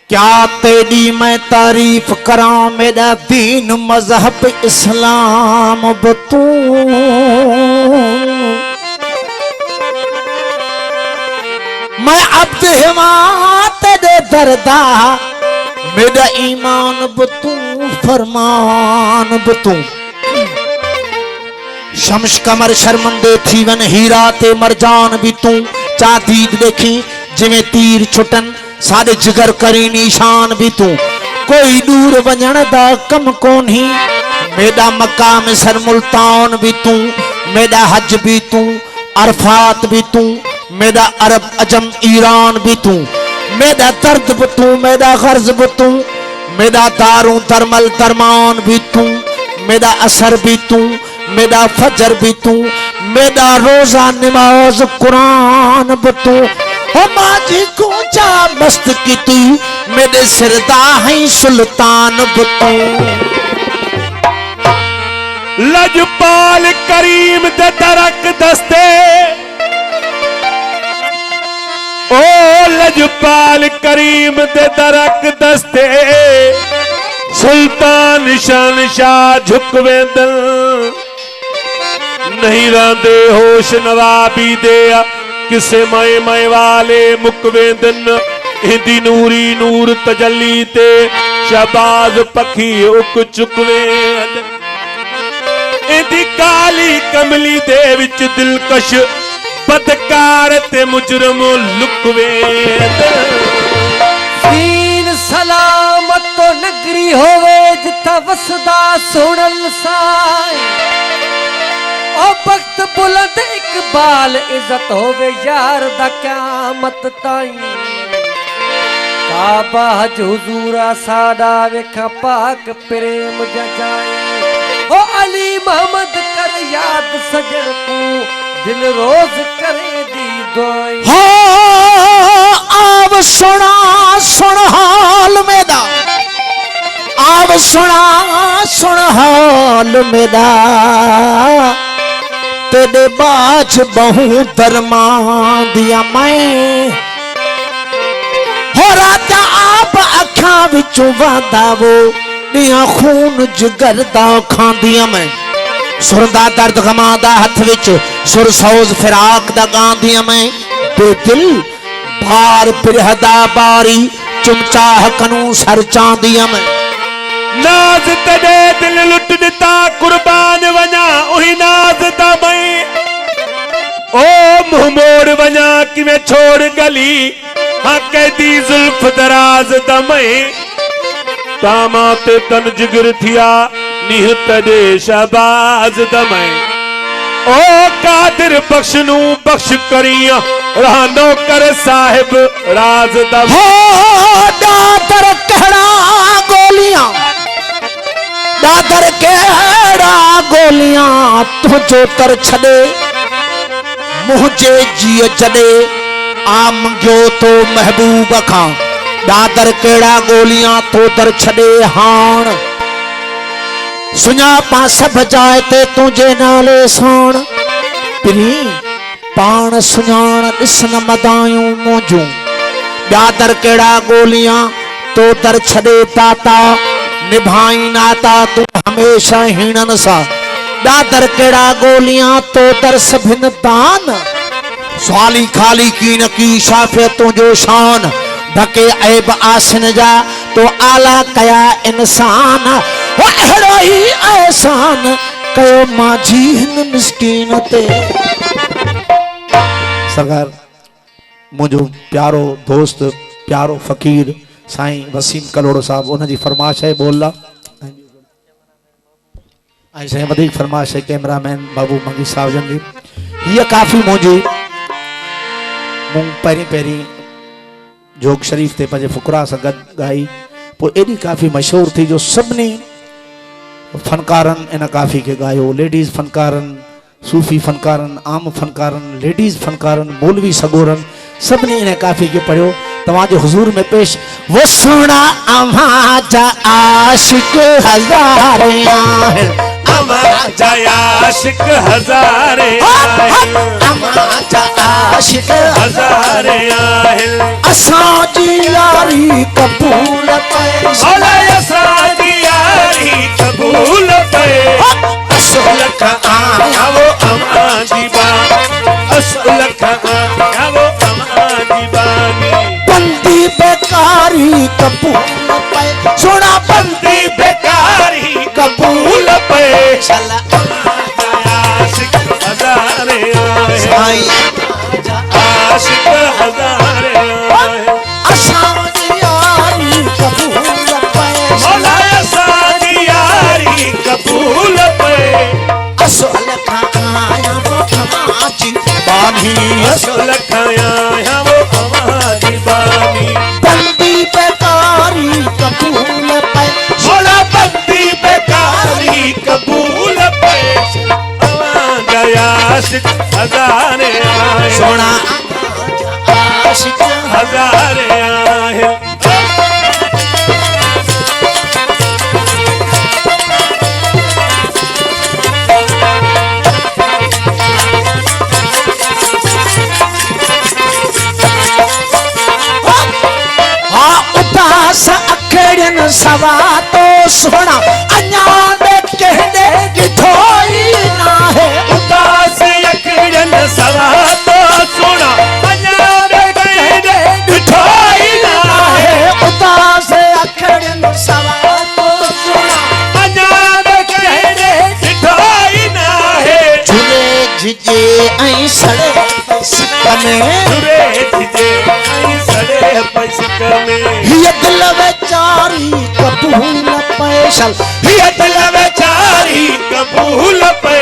क्या तेरी मैं तारीफ करा मेरा दीन मजहब इस्लाम बतू मैं अब्द हिमा तेरे दरदा मेरा ईमान बतू फरमान बतू शम्स कमर शर्मंदे थी वन हीरा ते मरजान भी तू चादीद देखी जिवें तीर छुटन सादे जिगर करी निशान भी तू कोई दूर वजण दा कम कोनी मेरा मकाम सर मुल्तान भी तू मेरा हज भी तू अरफात भी तू मेरा अरब अजम ईरान भी तू मेरा दर्द भी तू मेरा गर्ज भी तू मेरा दारू दरमल दरमान भी तू मेरा असर भी तू मेरा फजर भी तू मेरा रोजा नमाज कुरान भी तू हो माजी कूचा मस्त की तू मेरे सिरदा है सुल्तान भी तू लजपाल करीम दे दरक दस्ते ओ लजपाल करीम दे दरक दस्ते सुल्तान शहनशाह झुकवेंदन नहीं रांदे होश नवाबी दे किसे मय मय वाले मुकवेंदन हिंदी नूरी नूर तजल्ली ते शहबाज पखी उक चुकवेंदन इंदी काली कमली दे विच दिलकश बदकार ते मुजरम लुकवेंदन दीन सलामत तो नगरी होवे जिथा वसदा सुनल साए ओ वक्त बुलंद इकबाल इज्जत होवे यार दा क़यामत ताईं काबा हज हुजूरा साडा वेखा पाक प्रेम जजाए ओ अली मोहम्मद कर याद सजन को दिल रोज करे दी दुआई हो आव सुना सुन हाल मेरा आव सुना सुन हाल मेरा तेरे बाज बहु दरमा दिया मैं हो राता आप अखा विचों वादावो दिया खून जिगर दा खांदिया मैं सुरदा दर्द गमा दा हथ विच सुर सौज फिराक दा गांदिया मैं बेदिल बार बिरहदा बारी चुमचाह कनू सर चांदिया मैं नाज तदे दिल लुट दिता कुर्बान वना ओही नाज दा मैं ओ मुंह मोड़ वना कि मैं छोड़ गली हाँ कैदी जुल्फ दराज दा मैं तामात तन जिगर थिया निहत दे शहबाज दा मैं ओ कादिर बख्श नू बख्श करिया रानो कर साहिब राज दा हो दादर कहड़ा गोलियां दादर केड़ा गोलियां तुझो तर छड़े मुझे जिय जड़े आम गयो तो महबूब खां दादर केड़ा गोलियां तो दर छड़े हाण सुना पा सब जाए ते तुझे नाले सोण पिरी पान सुनाण ॾिसन मदायूं मोजूं दादर केड़ा गोलियां तो दर छड़े ताता निभाई नाता तू हमेशा हीणन सा दादर केड़ा गोलियां तो दर सभिन दान स्वाली खाली की न की शाफे तुझो शान ढके ऐब आसिन जा तो आला कया इंसान वो अहड़ो ही एहसान कयो माझी हिन मिस्कीन ते सरकार मुझो प्यारो दोस्त प्यारो फकीर साईं वसीम कलोड़ो साहब उनकी फरमाइश है बोलला आई से वधिक फरमाइश है कैमरामैन बाबू मंगी साहब जन जी ये काफी मुझे मूं पहिरीं पहिरीं जोग शरीफ ते पंहिंजे फुकरा सां गॾु गाई पोइ एॾी काफ़ी मशहूर थी जो सभिनी फनकारनि इन काफ़ी के गायो लेडीज़ फनकारनि सूफ़ी फनकारनि आम फनकारनि लेडीज़ फनकारनि मौलवी सगोरनि सभिनी इन काफ़ी के पढ़ियो तव्हांजे हुज़ूर में पेश वो सोना अमाजा आशिक हज़ारे आहिनि अमाजा आशिक हज़ारे अमाजा आशिक हज़ारे आहिनि असांजी यारी कबूल पे मौला असांजी यारी कबूल पे असल का आया वो अमां दी बानी असल का आया वो अमां दी बानी बंदी बेकारी कबूल पे सोना बंदी बेकारी कबूल पे चला आशिक हजारे आए आशिक हजारे आए असांजी यारी कबूल पे मौला असांजी यारी कबूल पे असल का आया वो अमां दी बानी असल खाया है वो अमां दी बानी बंदी बेकारी कबूल पे मौला बंदी बेकारी कबूल पे अमां गया आशिक हजारे आए सोना आशिक हजारे आए हाँ उदास अखड़न सवा तो सोना अन्या में कहने की थोड़ी ना है उदास अखड़न सवा तो सुना अन्यार कहने बिठाई ना है उदास अखड़न सवा तो सोना अन्यार कहने बिठाई ना है झूले झिझे ऐं सड़े सिकने तुरे जिजे आई सड़े पैसक में ये दिल बेचारी कबूल पैसल ये दिल बेचारी कबूल पे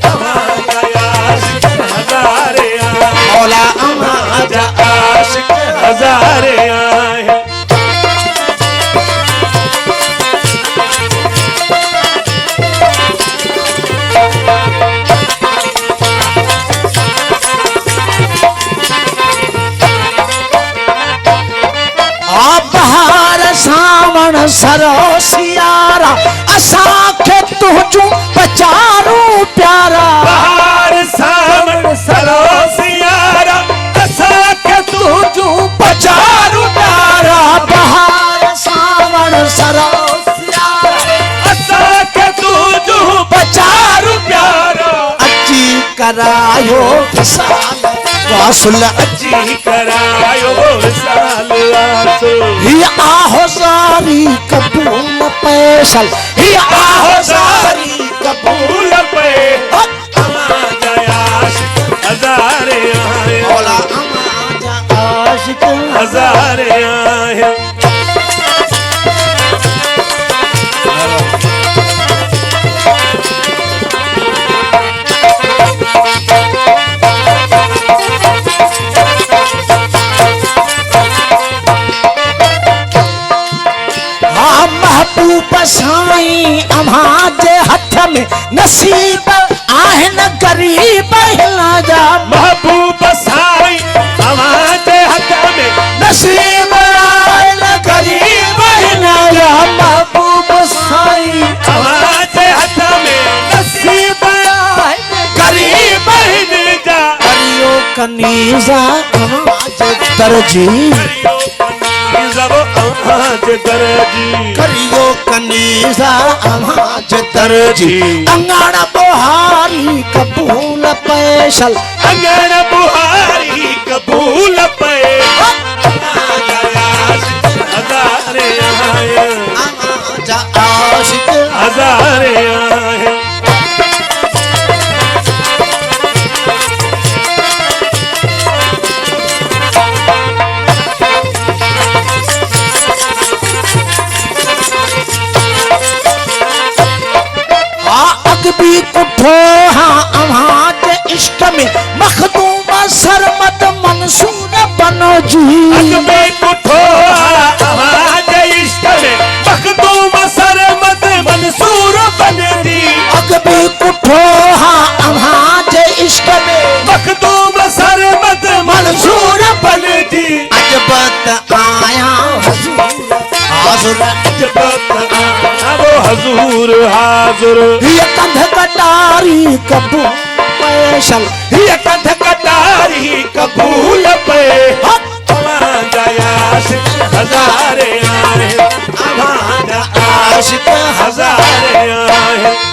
हमारा आशिक हजारे आए मौला अमां जा आशिक हजारे आए बहार सावण सरोसियारा असांखे तुझू पचारू प्यारा बहार सावन सरोसियारा असांखे तुझू पचारू प्यारा बहार सावण सरोसियारा असांखे तुझू पचारू प्यारा अची करायो फसाल वासुल जी करायो साल आसो ही आहो सारी कबूल पैसल ही आहो सारी कबूल पे हमारा आशिक हजारे आए मौला अमां आशिक हजारे आए हाँ महबूब साईं अमां जे हथ में नसीब आहिन गरीब हिला जा महबूब साईं हमारे हथ में नसीब आहिन गरीब हिला जा महबूब साईं हमारे हथ में नसीब गरीब ही जा करियो कनीजा अमां जे दर्जी जब आज दर्जी करियो कनीजा अमां जे दर्जी अंगण बोहारी कबूल पैसल अंगन बुहारी कबूल पे हजारे आए अमां जा आशिक हजारे आए भी कुठो हाँ अमां जे इश्क में मखदूम सरमत मंसूर बनो जी अकबे कुठो हमारे इश्क में मखदूम सरमत मंसूर बन दी अकबी कुठो हाँ अमां जे इश्क में मखदूम सरमत मंसूर बन दी अजबत आया हुजूर हाजुर वो हजूर हाजुर ये कंध कटारी कबूल पैसल ये कंध कटारी कबूल पे आशिक हज़ारे आहिनि अवांजा आशिक हज़ारे आहिनि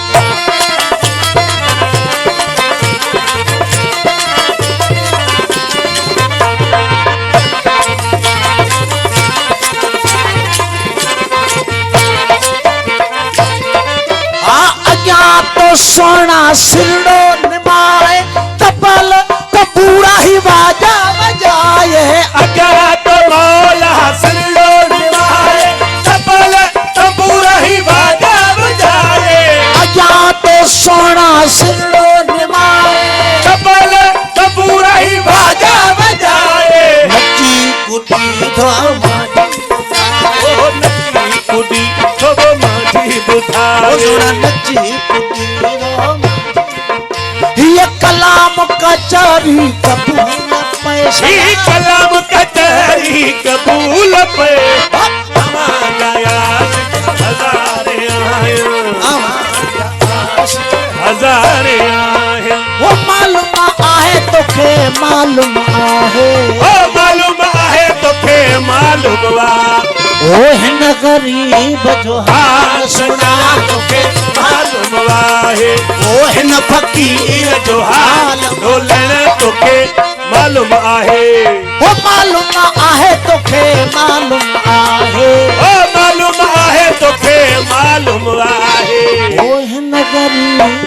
तो सोना सिरड़ो निमाए तपल तबूरा ही बाजा बजाए अगा तो मौला सिरड़ो निभाए तबल तबूरा ही बाजा बजाए अजा तो सोना सिरड़ो निमाए तबल तबूरा ही बाजा बजाए नची कुटी धमाजी ओ नची कुटी थोबो माजी ओ बुधाए सोना नची कुटी धमाजी ये कलाम कचरी कबूल पैसा ही कलाम कचहरी कबूल पे हमारा आशिक हज़ारे आहिनि हज़ारे आहिनि वो मालूम आहे तोखे मालूम आहे ओ मालूम आहे तोखे मालूम वा ओ हिन गरीब जो हाल सुना तोखे मालूम वाहे ओ हिन फकीर जो हाल ढोलण तोखे मालूम आहे ओ मालूम आहे तोखे मालूम आहे ओ मालूम आहे तोखे मालूम आहे ओ हिन गरीब